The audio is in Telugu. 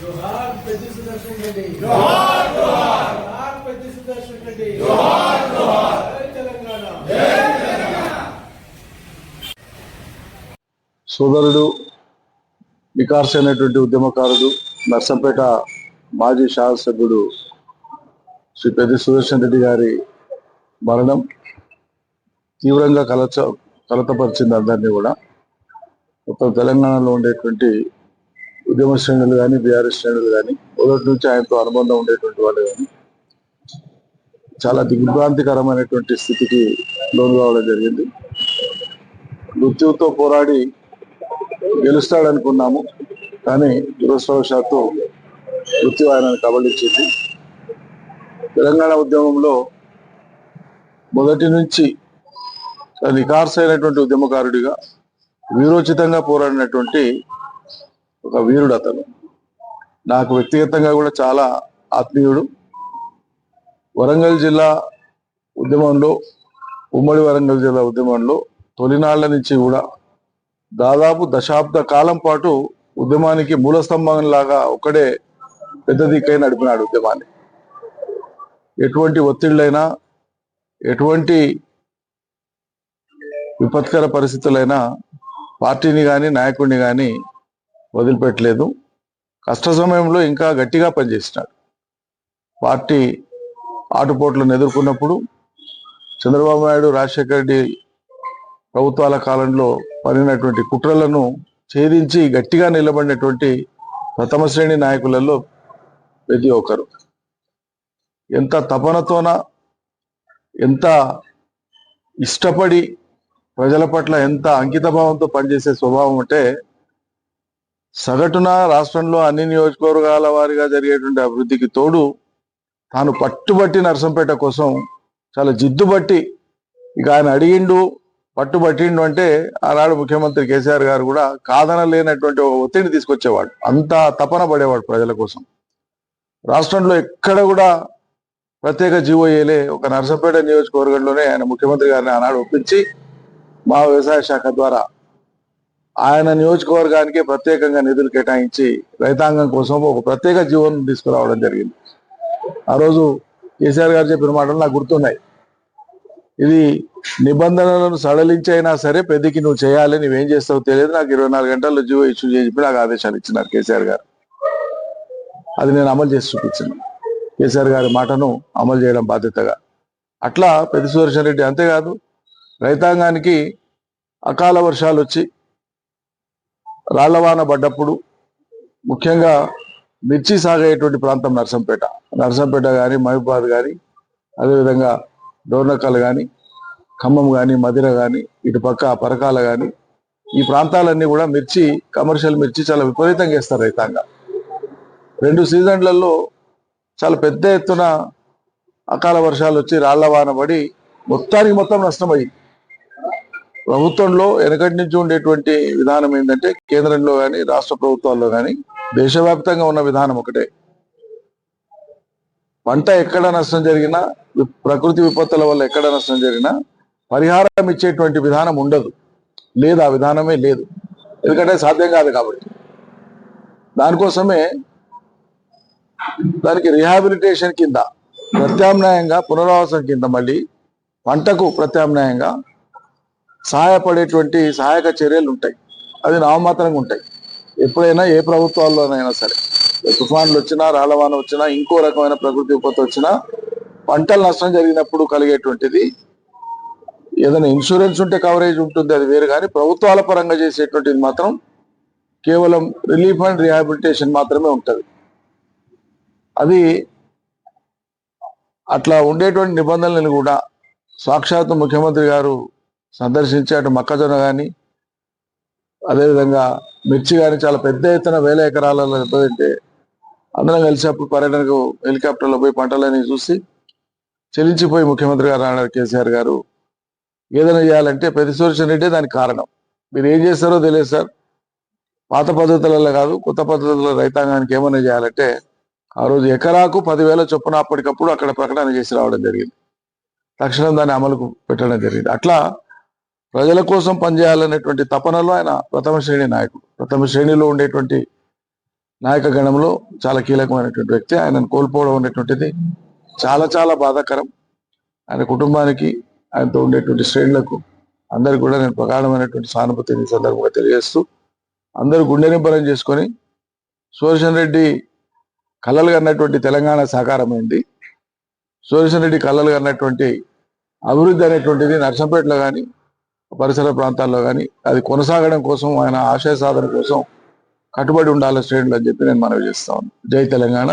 जोहार पेद्दी सुदर्शन रेड्डी जोहार जोहार जोहार पेद्दी सुदर्शन रेड्डी जोहार जोहार जय तेलंगाణ जय तेलंगाణ సోదరుడు వికాస్ అయినటువంటి ఉద్యమకారుడు నర్సంపేట మాజీ శాసనసభ్యుడు శ్రీ పెద్ది సుదర్శన్ రెడ్డి గారి మరణం తీవ్రంగా కలతపరిచింది అందరినీ కూడా. మొత్తం తెలంగాణలో ఉండేటువంటి ఉద్యమ శ్రేణులు కానీ బీఆర్ఎస్ శ్రేణులు కానీ మొదటి నుంచి ఆయనతో అనుబంధం ఉండేటువంటి వాళ్ళు కానీ చాలా దిగ్భ్రాంతికరమైనటువంటి స్థితికి లోను కావడం జరిగింది. మృత్యువుతో పోరాడి గెలుస్తాడనుకున్నాము, కానీ దురదృష్టవశాత్తు మృత్యు ఆయనను కబళించింది. తెలంగాణ ఉద్యమంలో మొదటి నుంచి నిఖార్సు అయినటువంటి ఉద్యమకారుడిగా వీరోచితంగా పోరాడినటువంటి ఒక వీరుడు అతను. నాకు వ్యక్తిగతంగా కూడా చాలా ఆత్మీయుడు. వరంగల్ జిల్లా ఉద్యమంలో, ఉమ్మడి వరంగల్ జిల్లా ఉద్యమంలో తొలినాళ్ల నుంచి కూడా దాదాపు దశాబ్ద కాలం పాటు ఉద్యమానికి మూలస్తంభం లాగా ఒకడే పెద్ద దిక్కై నడిపినాడు ఉద్యమాన్ని. ఎటువంటి ఒత్తిళ్ళైనా, ఎటువంటి విపత్కర పరిస్థితులైనా పార్టీని కానీ నాయకుడిని కానీ వదిలిపెట్టలేదు. కష్ట సమయంలో ఇంకా గట్టిగా పనిచేసినాడు. పార్టీ ఆటుపోట్లను ఎదుర్కొన్నప్పుడు చంద్రబాబు నాయుడు, రాజశేఖర రెడ్డి ప్రభుత్వాల కాలంలో పడినటువంటి కుట్రలను ఛేదించి గట్టిగా నిలబడినటువంటి ప్రథమ శ్రేణి నాయకులలో ప్రతి ఒక్కరు. ఎంత తపనతోన, ఎంత ఇష్టపడి ప్రజల పట్ల ఎంత అంకిత భావంతో పనిచేసే స్వభావం అంటే సగటున రాష్ట్రంలో అన్ని నియోజకవర్గాల వారిగా జరిగేటువంటి అభివృద్ధికి తోడు తాను పట్టుబట్టి నర్సంపేట కోసం చాలా జిద్దుబట్టి, ఇక ఆయన అడిగిండు పట్టుబట్టిండు అంటే ఆనాడు ముఖ్యమంత్రి కేసీఆర్ గారు కూడా కాదనలేనటువంటి ఒక ఒత్తిడిని తీసుకొచ్చేవాడు. అంత తపన పడేవాడు ప్రజల కోసం. రాష్ట్రంలో ఎక్కడ కూడా ప్రత్యేక జీవో వేయలే. ఒక నర్సంపేట నియోజకవర్గంలోనే ఆయన ముఖ్యమంత్రి గారిని ఆనాడు ఒప్పించి మా వ్యవసాయ శాఖ ద్వారా ఆయన నియోజకవర్గానికి ప్రత్యేకంగా నిధులు కేటాయించి రైతాంగం కోసం ఒక ప్రత్యేక జీవోను తీసుకురావడం జరిగింది. ఆ రోజు కేసీఆర్ గారు చెప్పిన మాటలు నాకు గుర్తున్నాయి. ఇది నిబంధనలను సడలించైనా సరే పెద్దకి నువ్వు చేయాలి, నువ్వేం చేస్తావో తెలియదు, నాకు 24 గంటల్లో జీవో ఇష్యూ చేసి చెప్పి నాకు ఆదేశాలు ఇచ్చినారు కేసీఆర్ గారు. అది నేను అమలు చేసి చూపించాను. కేసీఆర్ గారి మాటను అమలు చేయడం బాధ్యతగా. అట్లా పెద్ది సుదర్శన్ రెడ్డి అంతేకాదు, రైతాంగానికి అకాల వర్షాలు వచ్చి రాళ్లవాన పడ్డప్పుడు ముఖ్యంగా మిర్చి సాగేటువంటి ప్రాంతం నర్సంపేట కానీ, మహబూబాద్ కానీ, అదేవిధంగా డోర్నకల్ కానీ, ఖమ్మం కానీ, మదిర కానీ, ఇటుపక్క పరకాల కానీ, ఈ ప్రాంతాలన్నీ కూడా కమర్షియల్ మిర్చి చాలా విపరీతంగా వేస్తారు రైతాంగం. 2 సీజన్లలో చాలా పెద్ద ఎత్తున అకాల వర్షాలు వచ్చి రాళ్లవాన పడి మొత్తం నష్టమయ్యింది. ప్రభుత్వంలో వెనకటి నుంచి ఉండేటువంటి విధానం ఏంటంటే కేంద్రంలో కానీ రాష్ట్ర ప్రభుత్వాల్లో కానీ దేశవ్యాప్తంగా ఉన్న విధానం ఒకటే. పంట ఎక్కడ నష్టం జరిగినా, ప్రకృతి విపత్తుల వల్ల ఎక్కడ నష్టం జరిగినా పరిహారం ఇచ్చేటువంటి విధానం ఉండదు. లేదు, ఆ విధానమే లేదు. ఎందుకంటే సాధ్యం కాదు కాబట్టి. దానికోసమే దానికి రిహాబిలిటేషన్ కింద ప్రత్యామ్నాయంగా, పునరావాసం కింద మళ్ళీ పంటకు ప్రత్యామ్నాయంగా సహాయపడేటువంటి సహాయక చర్యలు ఉంటాయి. అది నామమాత్రంగా ఉంటాయి. ఎప్పుడైనా ఏ ప్రభుత్వాల్లోనైనా సరే తుఫాన్లు వచ్చినా, రాళ్లవాన వచ్చినా, ఇంకో రకమైన ప్రకృతి విపత్తు వచ్చినా పంటలు నష్టం జరిగినప్పుడు కలిగేటువంటిది ఏదైనా ఇన్సూరెన్స్ ఉంటే కవరేజ్ ఉంటుంది, అది వేరు. కానీ ప్రభుత్వాల పరంగా చేసేటువంటిది మాత్రం కేవలం రిలీఫ్ అండ్ రిహాబిలిటేషన్ మాత్రమే ఉంటుంది. అది అట్లా ఉండేటువంటి నిబంధనలను కూడా సాక్షాత్తు ముఖ్యమంత్రి గారు సందర్శించి అటు మొక్కజొన్న కానీ, అదేవిధంగా మిర్చి కానీ చాలా పెద్ద ఎత్తున వేల ఎకరాలలో దెబ్బతింటే అందరం కలిసి అప్పుడు పర్యటనకు హెలికాప్టర్లో పోయి పంటలని చూసి చెల్లించిపోయి ముఖ్యమంత్రి గారు అన్నారు కేసీఆర్ గారు ఏదైనా చేయాలంటే పెద్ద సుదర్శన్ రెడ్డి దానికి కారణం. మీరు ఏం చేస్తారో తెలియదు సార్, పాత పద్ధతులలో కాదు కొత్త పద్ధతుల్లో రైతాంగానికి ఏమైనా చేయాలంటే ఆ రోజు ఎకరాకు 10,000 చొప్పున అప్పటికప్పుడు అక్కడ ప్రకటన చేసి రావడం జరిగింది. తక్షణం దాన్ని అమలుకు పెట్టడం జరిగింది. అట్లా ప్రజల కోసం పనిచేయాలనేటువంటి తపనలో ఆయన ప్రథమ శ్రేణి నాయకుడు. ప్రథమ శ్రేణిలో ఉండేటువంటి నాయక గణంలో చాలా కీలకమైనటువంటి వ్యక్తి. ఆయనను కోల్పోవడం అనేటువంటిది చాలా చాలా బాధాకరం. ఆయన కుటుంబానికి, ఆయనతో ఉండేటువంటి శ్రేణులకు అందరికి కూడా నేను ప్రగాఢమైనటువంటి సానుభూతిని సందర్భంగా తెలియజేస్తూ అందరూ గుండె నింపరం చేసుకొని సుదర్శన్ రెడ్డి కలలు కన్నటువంటి తెలంగాణ సాకారమైంది. సుదర్శన్ రెడ్డి కలలు కన్నటువంటి అభివృద్ధి అనేటువంటిది నర్సంపేటలో కానీ పరిసర ప్రాంతాల్లో కానీ అది కొనసాగడం కోసం, ఆయన ఆశయ సాధన కోసం కట్టుబడి ఉండాలి శ్రేణులు అని చెప్పి నేను మనవి చేస్తా ఉన్నాను. జై తెలంగాణ.